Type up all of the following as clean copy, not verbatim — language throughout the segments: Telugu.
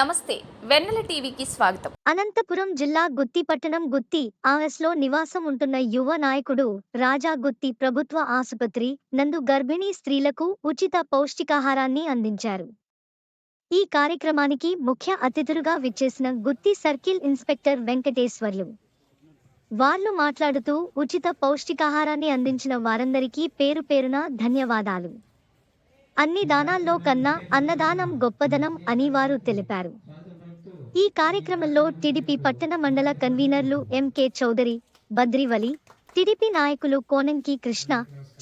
నమస్తే వెన్నెల టీవీకి స్వాగతం. అనంతపురం జిల్లా గుత్తి పట్టణం గుత్తి ఆవెస్లో నివాసం ఉంటున్న యువ నాయకుడు రాజా గుత్తి ప్రభుత్వ ఆసుపత్రి నందు గర్భిణీ స్త్రీలకు ఉచిత పౌష్టికాహారాన్ని అందించారు. ఈ కార్యక్రమానికి ముఖ్య అతిథులుగా విచ్చేసిన గుత్తి సర్కిల్ ఇన్స్పెక్టర్ వెంకటేశ్వర్లు వాళ్లు మాట్లాడుతూ ఉచిత పౌష్టికాహారాన్ని అందించిన వారందరికీ పేరు పేరున ధన్యవాదాలు. అన్ని దానాల్లో కన్నా అన్నదానం గొప్పదనం అని వారు తెలిపారు. ఈ కార్యక్రమంలో టీడీపీ పట్టణ మండల కన్వీనర్లు ఎంకే చౌదరి, బద్రివలి, టీడీపీ నాయకులు కోనంకి కృష్ణ,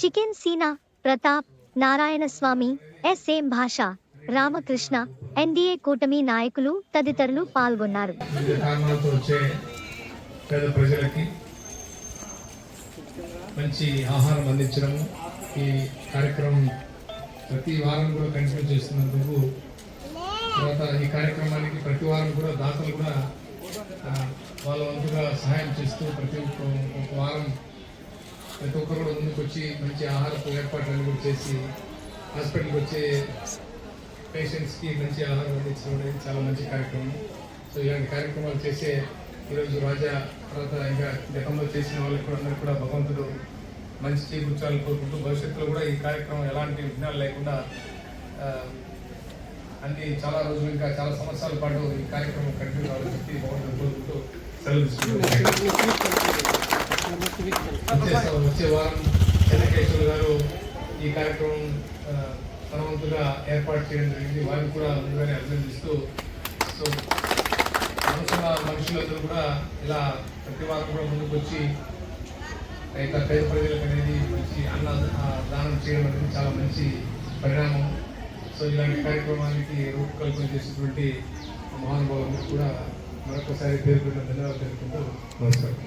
చికెన్ సీనా, ప్రతాప్, నారాయణస్వామి, ఎస్ఏ భాష, రామకృష్ణ, ఎన్డీఏ కూటమి నాయకులు తదితరులు పాల్గొన్నారు. మంచి ఆహారం అందించడం ఈ కార్యక్రమం ప్రతి వారం కూడా కంటిన్యూ చేస్తున్నందుకు, తర్వాత ఈ కార్యక్రమానికి ప్రతి వారం కూడా దాతలు కూడా వాళ్ళ వంతుగా సహాయం చేస్తూ ప్రతి ఒక్క వారం ప్రతి ఒక్కరు కూడా ముందుకు వచ్చి మంచి ఆహారపు ఏర్పాట్లన్నీ కూడా చేసి హాస్పిటల్కి వచ్చే పేషెంట్స్కి మంచి ఆహారం అందించడం అనేది చాలా మంచి కార్యక్రమం. సో ఇలాంటి కార్యక్రమాలు చేసే ఈరోజు రాజా తర్వాత ఇంకా గతంలో చేసిన వాళ్ళకి కూడా అందరికీ కూడా భగవంతుడు మంచి చేకూర్చాలని కోరుకుంటూ భవిష్యత్తులో కూడా ఈ కార్యక్రమం ఎలాంటి విఘ్నాలు లేకుండా అన్ని చాలా రోజులు ఇంకా చాలా సంవత్సరాల పాటు ఈ కార్యక్రమం కంటిన్యూ కావాలని చెప్పి భగవంతుడు కోరుకుంటూ వచ్చే వారం చెన్నకేశ్వర్ గారు ఈ కార్యక్రమం తన వంతుగా ఏర్పాటు చేయడం జరిగింది. వారిని కూడా ముందుగానే అభినందిస్తూ, సో మనుషులందరూ కూడా ఇలా ప్రతి వారం కూడా ముందుకు వచ్చి పేద ప్రజలకు అనేది మంచి దానం చేయడం అనేది చాలా మంచి పరిణామం. సో ఇలాంటి కార్యక్రమానికి రూపకల్పన చేసినటువంటి మహానుభావులకు కూడా మరొకసారి పేరు ధన్యవాదాలు తెలుపుకుంటూ నమస్కారం.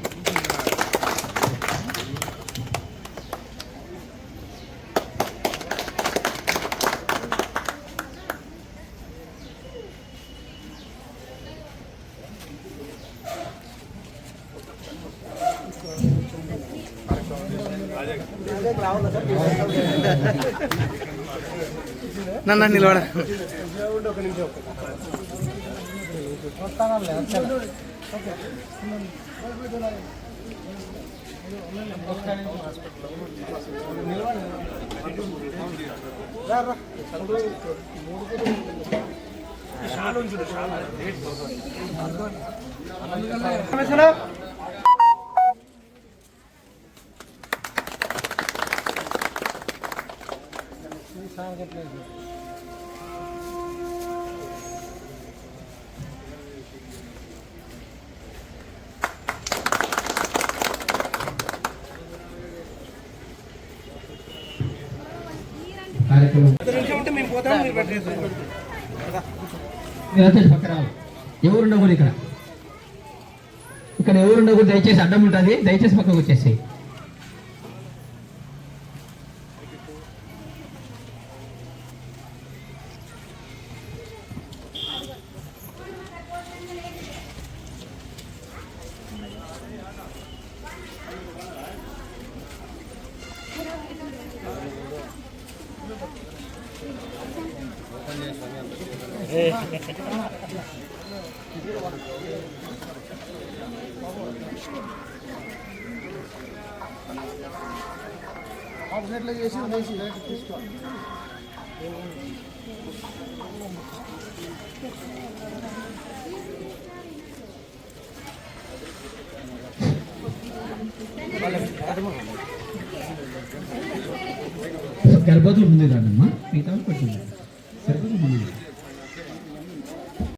నన్ను నిలబడ ఎవరుండకూడదు ఇక్కడ ఎవరుండకూడదు, దయచేసి అడ్డం ఉంటుంది, దయచేసి పక్కకు వచ్చేసి. గర్భవతులు ముందు రాదమ్మా, మిగతా పట్టింది గర్భవతులు ముందు.